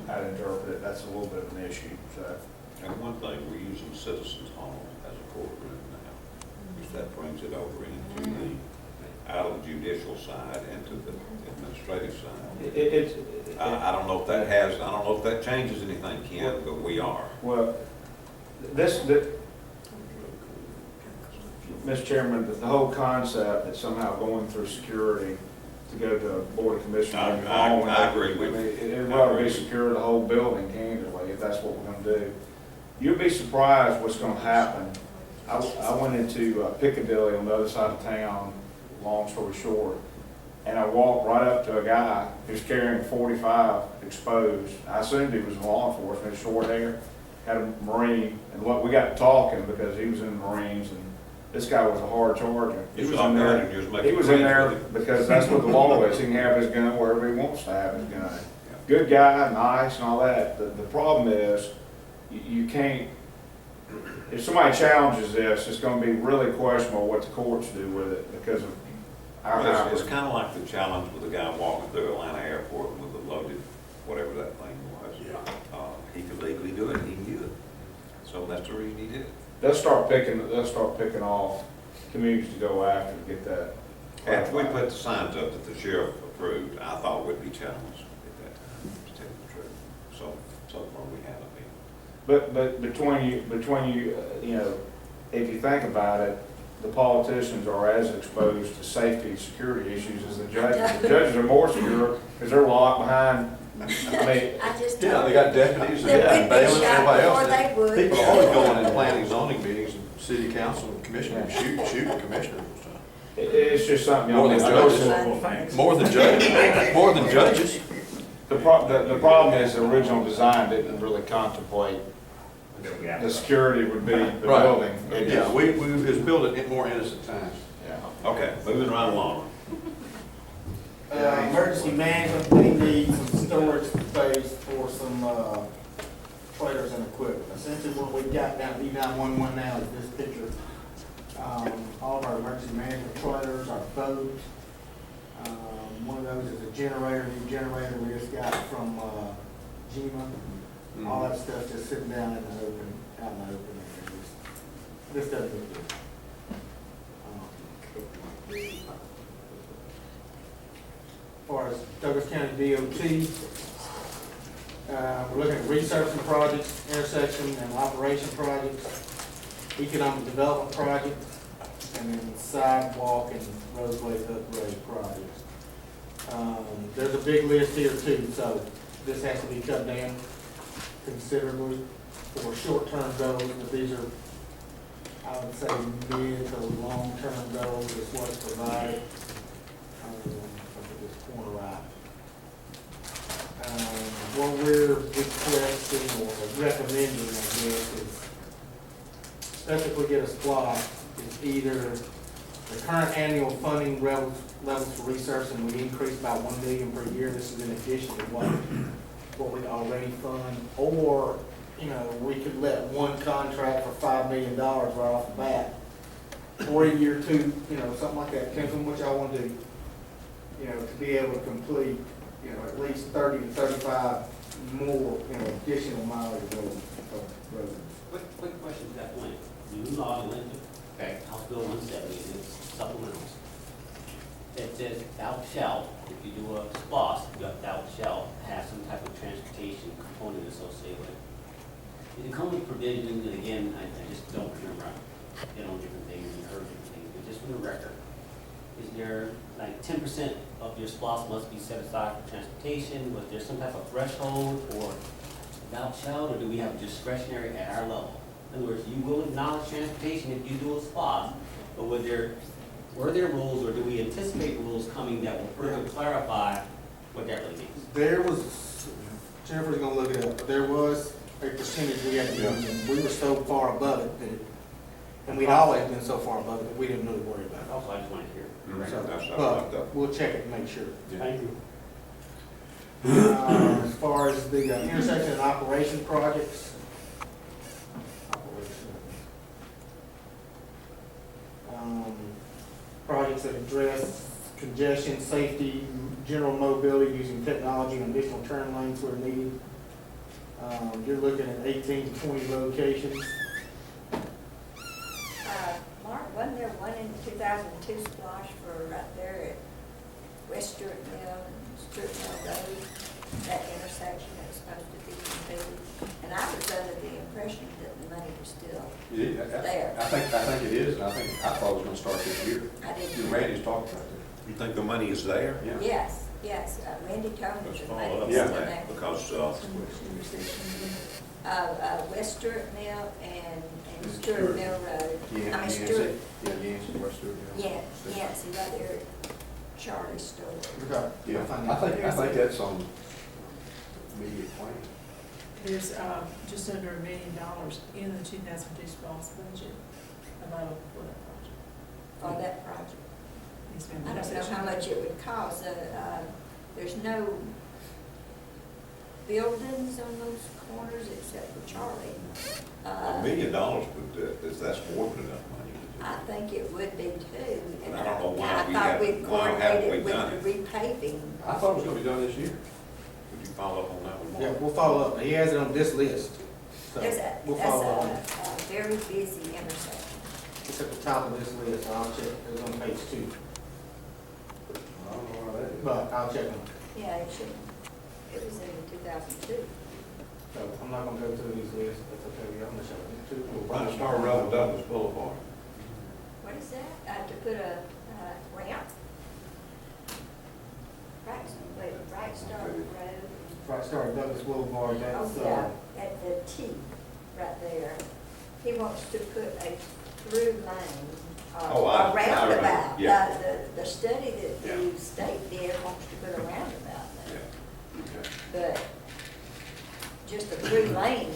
how to interpret it, that's a little bit of an issue, so. And one thing, we're using Citizens Hall as a courtroom now, which that brings it over into out of the judicial side into the administrative side. I don't know if that changes anything, Ken, but we are. Well, Mr. Chairman, the whole concept that somehow going through security to go to a board of commissioners. I agree with you. It'd rather be secure the whole building, candidly, if that's what we're gonna do. You'll be surprised what's gonna happen. I went into Piccadilly on the other side of town, long story short, and I walked right up to a guy who's carrying 45 exposed. I assumed he was law enforcement, short hair, had a Marine, and we got talking because he was in the Marines, and this guy was a hard charger. He was in there because that's what the law is. He can have his gun wherever he wants to have his gun. Good guy, nice and all that. The problem is, you can't, if somebody challenges this, it's gonna be really questionable what the courts do with it because of our Well, it's hybrid. kind of like the challenge with the guy walking through Atlanta Airport with the loaded, whatever that thing was. He could legally do it, he knew it. So that's the reason he did it. They'll start picking off communities to go after to get that. After we put the signs up that the sheriff approved, I thought we'd be challenged at that time, to tell you the truth. So far we haven't been. But between you, if you think about it, the politicians are as exposed to safety and security issues as the judges. The judges are more secure because they're locked behind. I mean, I just Yeah, told they you got deputies that and we'd be bailiffs and shot everybody before else. they would. People are always going in planning zoning meetings and city council and commissioner, shoot the commissioner. It's just something More y'all than need. I know judges. it's- Well, thanks. More than judges, more than judges. The problem is the original design didn't really contemplate Yeah. the security would be the Right. building. It Yeah, just- we just built it in more innocent times. Yeah. Okay, moving right along. Emergency management, we need some storage space for some, trailers and equipment. Essentially what we've got down at E911 now is this picture. All of our emergency management trailers, our boat. One of those is a generator, new generator we just got from, GEMA. All that stuff's just sitting down in the open, out in the open. And this doesn't look good. As far as Douglas County DOT, we're looking at resurfacing projects, intersection and operation projects, economic development projects, and then sidewalk and roadway upgrade projects. There's a big list here too, so this has to be cut down considerably for short-term goals, but these are, I would say, mid to long-term goals is what's provided. Corner right. What we're requesting or recommending, I guess, is, especially if we get a spot, is either the current annual funding levels for resurfacing we increase by $1 million per year. This is in addition to what we already fund, or we could let one contract for $5 million right off the bat, or a year two, something like that. Depends on what y'all want to do. To be able to complete, at least 30 to 35 more, additional miles of road. Quick question to that point. The new law in Lincoln, okay, House Bill 170, and it's supplementals. It says thou shalt, if you do a SPOS, thou shalt have some type of transportation component associated with it. Did it come with provisions, and again, I just don't remember, I hit on different things and heard different things, but just for the record, is there like 10% of your SPOS must be set aside for transportation? Was there some type of threshold or thou shalt, or do we have discretionary at our level? In other words, you will acknowledge transportation if you do a SPOS, but were there rules, or do we anticipate rules coming that will further clarify what that really means? There was, Jennifer's gonna look it up, but there was a percentage we had to use, and we were so far above it that, and we'd always been so far above it that we didn't really worry about it. Also, I just wanted to hear. So, That's how I like that. but we'll check it and make sure. Thank you. As far as the intersection and operation projects. Projects that address congestion, safety, general mobility using technology and additional turn lanes where needed. You're looking at 18 to 20 locations. Mark, wasn't there one in 2002 splash for right there at West Stewart Mill and Stewart Mill Road? That intersection that was supposed to be completed. And I was under the impression that the money was still there. I think it is, and I thought it was gonna start this year. I didn't. Randy's talked about You think the money is there? that. Yes, Randy told me Let's the follow money up was on still there. that, because, West Stewart Mill and Stewart Mill Road. I mean Stewart, Yancey, West Stewart. Yancey, right there at Charlie's store. Okay. Yeah, I think that's on immediate plan. There's just under $1 million in the 2002 SPOS budget available for that project. For that project. It's been I don't know how much it would cost. There's no buildings on those corners except for Charlie. $1 million that's more than enough money to do. I think it would be too. And I don't know why I we thought haven't- we'd why haven't coordinate we it done with the repaving. I thought it was gonna be done this year. Would you follow up on that one, Yeah, Mark? we'll follow up. He has it on this list. So That's we'll follow up on it. a very busy intersection. It's at the top of this list. I'll check. It's on page 2. I don't know why that is. But I'll check on it. Yeah, it should, it was in 2002. So I'm not gonna go through these lists. That's okay. I'm gonna show it. 2. Brian Star Road, Douglas Boulevard. What is that? To put a ramp? Right Star Road. Right, start at Douglas Boulevard. That's, Oh, yeah, at the T, right there. He wants to put a through lane, Oh, or I a roundabout. yeah. The study that Yeah. the state did wants to put a roundabout there. Okay. But just a through lane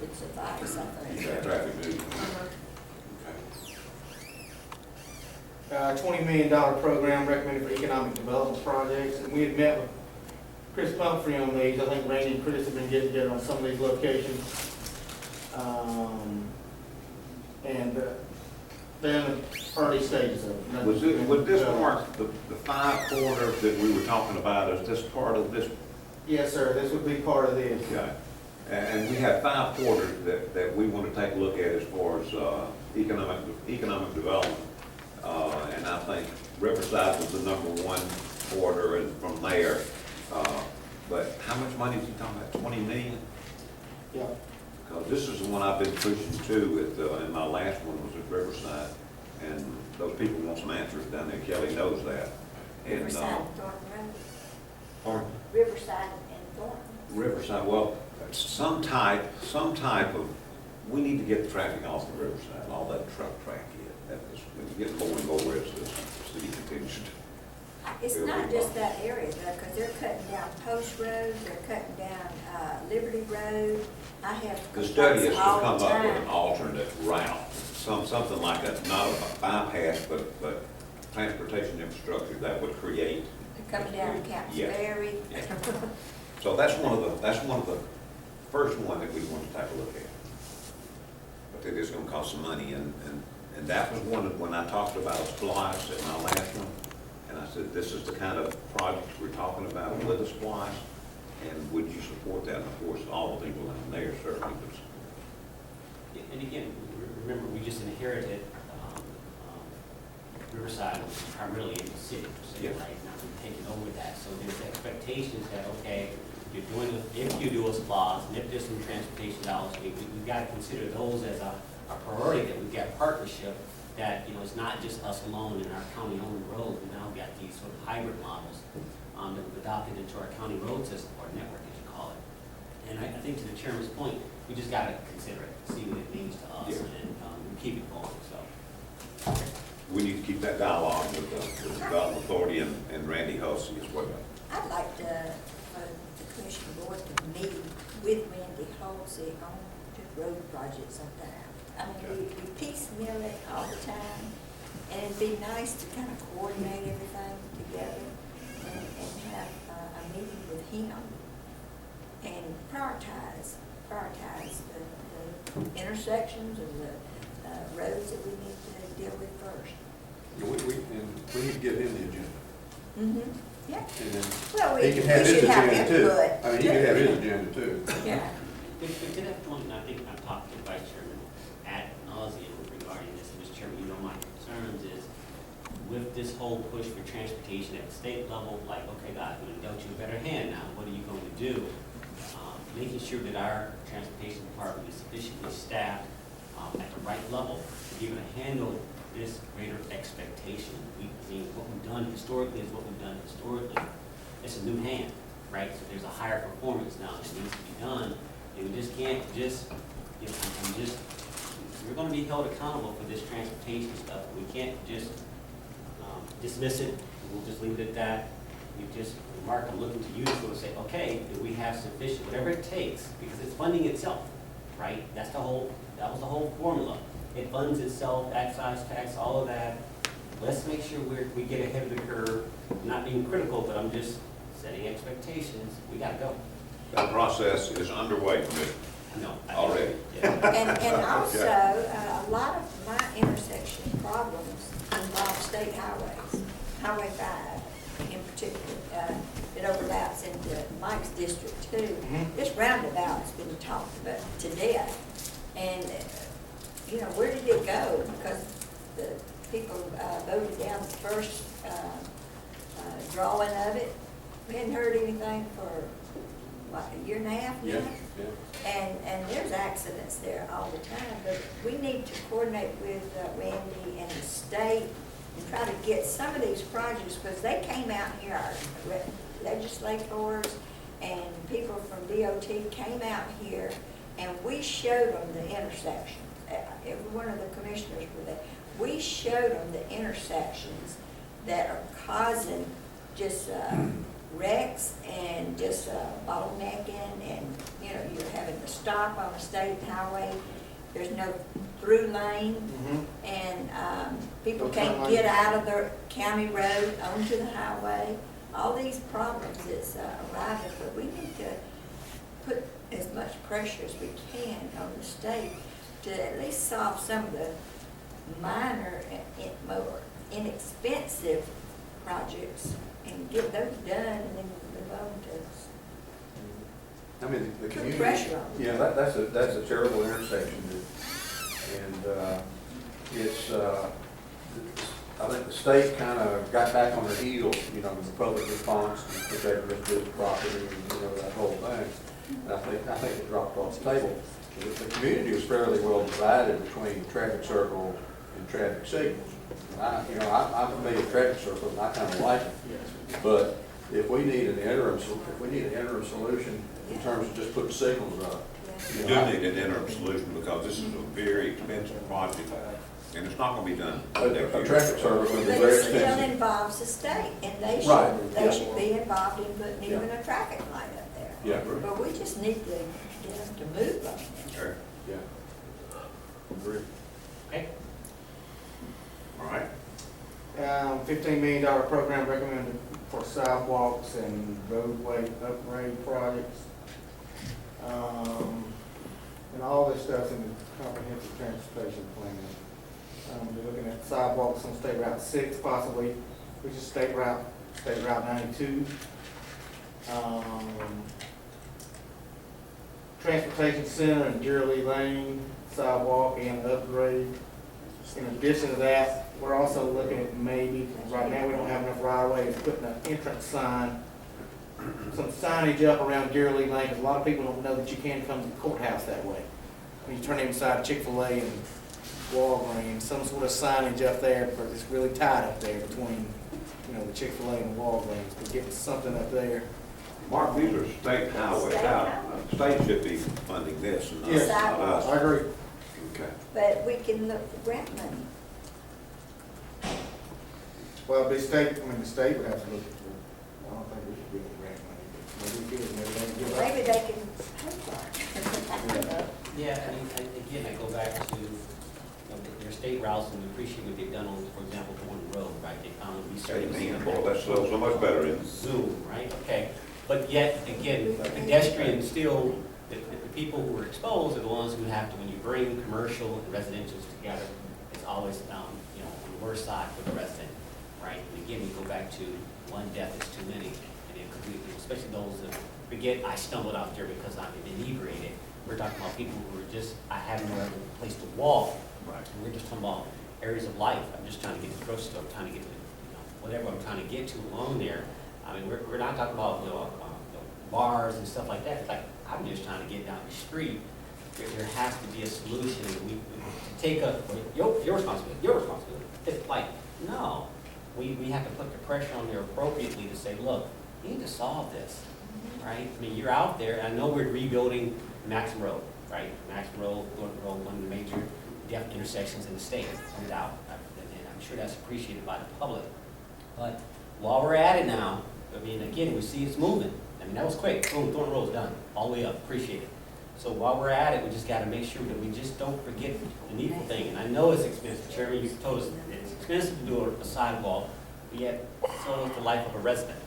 would suffice, I think. Traffic news. Uh-huh. Okay. $20 million program recommended for economic development projects, and we had met with Chris Pumphrey on these. I think Randy and Chris have been getting together on some of these locations. And they're in the early stages of it. Would this mark the 5 corridors that we were talking about, is this part of this? Yes, sir, this would be part of this. Okay. And we have 5 corridors that we want to take a look at as far as economic development. And I think Riverside was the #1 corridor, and from there. But how much money is he talking about, 20 million? Yeah. Because this is the one I've been pushing to, and my last one was at Riverside. And those people want some answers down there, Kelly knows that. And, Riverside and Thornton Road. pardon? Riverside and Thornton. Riverside, well, some type of, we need to get the traffic off the Riverside, all that truck traffic. That is, when you get more and more, as the city continues to. It's not just that area though, because they're cutting down Post Road, they're cutting down Liberty Road. I have The study is complaints to all come the up with time. an alternate route, something like a, not a bypass, but transportation infrastructure that would create. Coming down Camp's Yeah. Ferry. Yeah. So that's one of the first one that we want to take a look at. But it is gonna cost some money, and that was one of, when I talked about a splice at my last one, and I said, this is the kind of project we're talking about with a splice, and would you support that? And of course, all the people in there certainly would support. And again, remember, we just inherited Riverside was primarily in the city, so Yeah. right now we're taking over that. So there's expectations that, okay, if you do a SPOS, and if there's some transportation dollars, we've got to consider those as a priority, that we've got partnership, that, you know, it's not just us alone in our county-owned roads. We now got these sort of hybrid models that we've adopted into our county road system, or network, as you call it. And I think to the chairman's point, we just got to consider it, see what it means to us, Yeah. and keep it going, so. We need to keep that dialogue with the Development Authority and Randy Hussey as well. I'd like the commission board to meet with Randy Halsey on the road projects sometime. I mean, we piecemeal it all the time, and it'd be nice to kind of coordinate everything together and have a meeting with him and prioritize the intersections and the roads that we need to deal with first. And we need to give him the agenda. Mm-hmm, yeah. And then Well, we he can have his should have agenda too. input. I mean, he can have his agenda too. Yeah. But to that point, and I think I've talked to the Vice Chairman ad nauseum regarding this, and Mr. Chairman, you know, my concerns is with this whole push for transportation at the state level, like, okay, guys, we're gonna dealt you a better hand now, what are you going to do? Making sure that our transportation department is sufficiently staffed at the right level to be able to handle this greater expectation. I mean, what we've done historically is what we've done historically. It's a new hand, right? So there's a higher performance now that needs to be done. And we just can't just, you know, we're gonna be held accountable for this transportation stuff. We can't just dismiss it. We'll just leave it at that. You just, Mark, I'm looking to you to sort of say, okay, do we have sufficient, whatever it takes, because it's funding itself, right? That was the whole formula. It funds itself, excise tax, all of that. Let's make sure we get ahead of the curve. I'm not being critical, but I'm just setting expectations. We gotta go. That process is underway, Commissioner. No. Already. Yeah. And also, a lot of my intersection problems involve state highways, Highway 5 in particular. It overlaps into Mike's district too. This roundabout's been talked about to death. And, you know, where did it go? Because the people voted down the first drawing of it. We hadn't heard anything for, what, a year and a half now? Yeah. And there's accidents there all the time, but we need to coordinate with Randy and the state and try to get some of these projects, because they came out here, our legislators and people from DOT came out here, and we showed them the intersections. every one of the commissioners were there. We showed them the intersections that are causing just wrecks and just bottlenecking, and, you know, you're having to stop on a state highway. There's no through lane, and people No turn can't lane. get out of their county road onto the highway. All these problems that's arriving, but we need to put as much pressure as we can on the state to at least solve some of the minor and more inexpensive projects and get those done and then move on to I mean, the put community. pressure on them. Yeah, that's a terrible intersection, and it's, I think the state kind of got back on their heels, you know, with the public response and protecting this property and, you know, that whole thing. And I think it dropped off the table. The community was fairly well divided between traffic circle and traffic signals. And I'm familiar with traffic circles, and I kind of like it. But if we need an interim solution in terms of just putting signals up. You do need an interim solution because this is a very expensive project and it's not gonna be done. A traffic circle is going to But be very it still expensive. involves the state, and they Right, they yeah. should be involved in putting Yeah. even a traffic light up there. Yeah, But we just need to get them to move on it. Sure. yeah. Agree. Okay, All right. $15 million program recommended for sidewalks and roadway upgrade projects. And all this stuff's in the comprehensive transportation plan. We're looking at sidewalks on State Route 6 possibly, which is State Route 92. Transportation Center and Dearly Lane sidewalk and upgrade. In addition to that, we're also looking at maybe, right now we don't have enough right of way, putting an entrance sign, some signage up around Dearly Lane, because a lot of people don't know that you can come to the courthouse that way. When you turn inside Chick-fil-A and Walgreens, some sort of signage up there, because it's really tight up there between, you know, the Chick-fil-A and the Walgreens, but getting something up there. Mark, these are state highways. State How, highway. the state should be funding this and Yes. not us. I agree. Okay. But we can look for grant money. Well, the state would have to look at, I don't think we should give them grant money, but maybe we could, maybe they can give us. Maybe they can pay for it. yeah, I mean, again, I go back to, you know, their state routes and appreciate what they've done on, for example, Thornton Road, right? They found research. Amen. Boy, that's so much better, isn't it? Zoom, right? Okay, but yet, again, pedestrians still, the people who are exposed are the ones who have to, when you bring commercial and residential together, it's always, you know, on the worst side for the resident, right? And again, we go back to one death is too many, and it could be, especially those that forget, I stumbled out there because I'm inebriated. We're talking about people who are just, I have no other place to walk. Right. And we're just talking about areas of life. I'm just trying to get to the grocery store, trying to get to, you know, whatever I'm trying to get to along there. I mean, we're not talking about, you know, bars and stuff like that. It's like, I'm just trying to get down the street. There has to be a solution. We to take your responsibility. It's like, no. We have to put the pressure on there appropriately to say, look, you need to solve this, right? I mean, you're out there. I know we're rebuilding Maxim Road, right? Maxim Road, Thornton Road, one of the major deaf intersections in the state, no doubt. And I'm sure that's appreciated by the public. But while we're at it now, I mean, again, we see it's moving. I mean, that was quick. Boom, Thornton Road's done, all the way up. Appreciate it. So while we're at it, we just got to make sure that we just don't forget the needful thing. And I know it's expensive. Chairman, you told us it's expensive to do a sidewalk, but yet so is the life of a resident,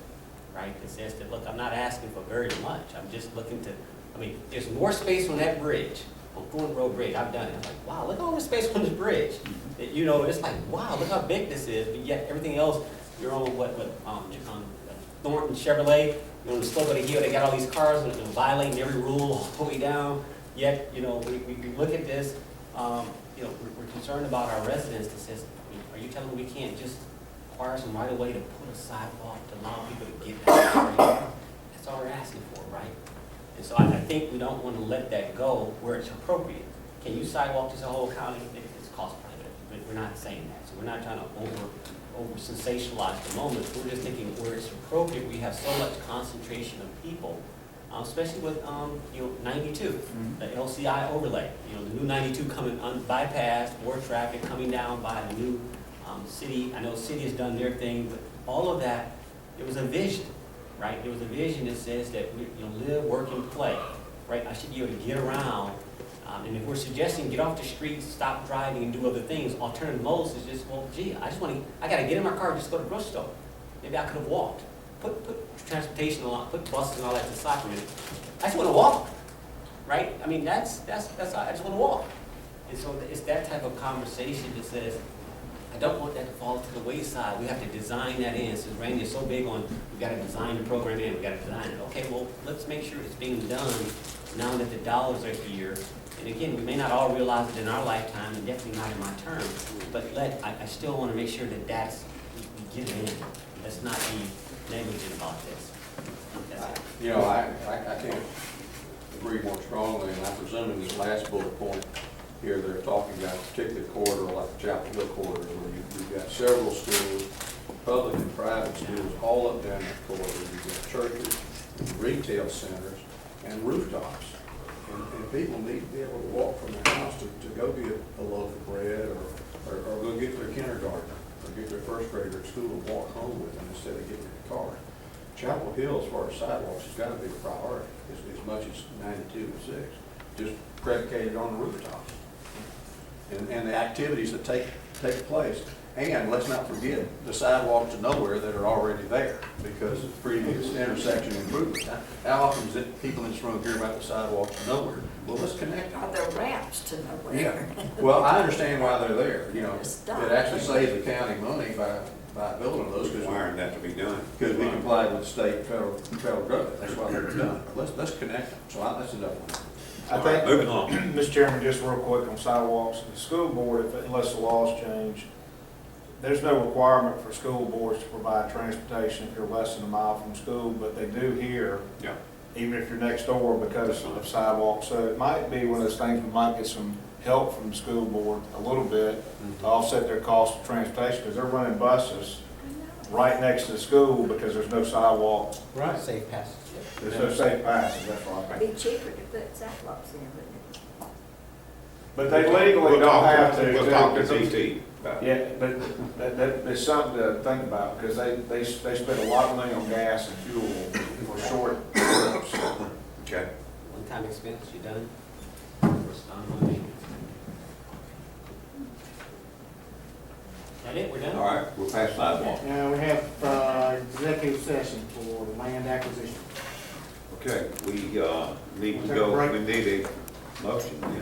right? It says that, look, I'm not asking for very much. I'm just looking to, I mean, there's more space on that bridge, on Thornton Road Bridge. I've done it. I'm like, wow, look at all the space on this bridge. You know, it's like, wow, look how big this is. But yet everything else, you're on Thornton Chevrolet, you're on the slope of the hill, they got all these cars and they're violating every rule all the way down. Yet, you know, we look at this, you know, we're concerned about our residents that says, are you telling me we can't just acquire some right of way to put a sidewalk to allow people to get that? That's all we're asking for, right? And so I think we don't want to let that go where it's appropriate. Can you sidewalk this whole county? It's cost prohibitive, but we're not saying that. So we're not trying to over sensationalize the moment. We're just thinking where it's appropriate. We have so much concentration of people especially with, 92, the LCI overlay. The new 92 coming bypass, more traffic coming down by the new city. I know city has done their thing, but all of that, there was a vision, right? There was a vision that says that we live, work, and play, right? I should be able to get around. And if we're suggesting get off the street, stop driving, and do other things, alternative modes is just, well, gee, I gotta get in my car and just go to the grocery store. Maybe I could have walked. Put transportation along, put buses and all that to the side for a minute. I just wanna walk, right? I mean, that's, I just wanna walk. And so it's that type of conversation that says, I don't want that to fall to the wayside. We have to design that in. Since Randy is so big on, we gotta design the program in, we gotta design it. Okay, well, let's make sure it's being done now that the dollars are here. And again, we may not all realize it in our lifetime, and definitely not in my term, but I still want to make sure that we get it in. Let's not be negligent about this. That's it. You know, I can't agree more strongly, and I presume in this last bullet point here, they're talking about a particular corridor, like the Chapel Hill corridor, where you've got several schools, public and private schools, all up down that corridor. You've got churches, retail centers, and rooftops. And people need to be able to walk from their house to go get a loaf of bread or go get their kindergartner or get their first grader at school and walk home with them instead of getting in the car. Chapel Hill, as far as sidewalks, has got to be a priority as much as 92 and 6, just predicated on the rooftops and the activities that take place. And let's not forget the sidewalks to nowhere that are already there because of previous intersection improvements. How often is it people in this room hear about the sidewalks to nowhere? Well, let's connect them. Are there ramps to nowhere? Yeah, well, I understand why they're there, It's done. it actually saves the county money by building those. Requiring that to be done. Because we comply with state and federal government, that's why they're done. But let's connect them, so that's enough one. I All right, think, moving on. Mr. Chairman, just real quick on sidewalks, the school board, unless the laws change, there's no requirement for school boards to provide transportation if you're less than a mile from school, but they do here, Yeah. even if you're next door because of sidewalks. So it might be one of those things, we might get some help from the school board a little bit to offset their cost of transportation, because they're running buses right next to the school because there's no sidewalk. Right. Safe passage. There's no safe passage, that's right. It'd be cheaper to put sidewalks in, wouldn't it? But they legally don't have to. We'll talk to TT about it. Yeah, but that's something to think about, because they spend a lot of money on gas and fuel for short trips. Okay. One-time expense, you done? First time money. That it, we're done? All right, we'll pass sidewalk. Now, we have executive session for land acquisition. Okay, we need to Take a go, break. we need a motion, yeah.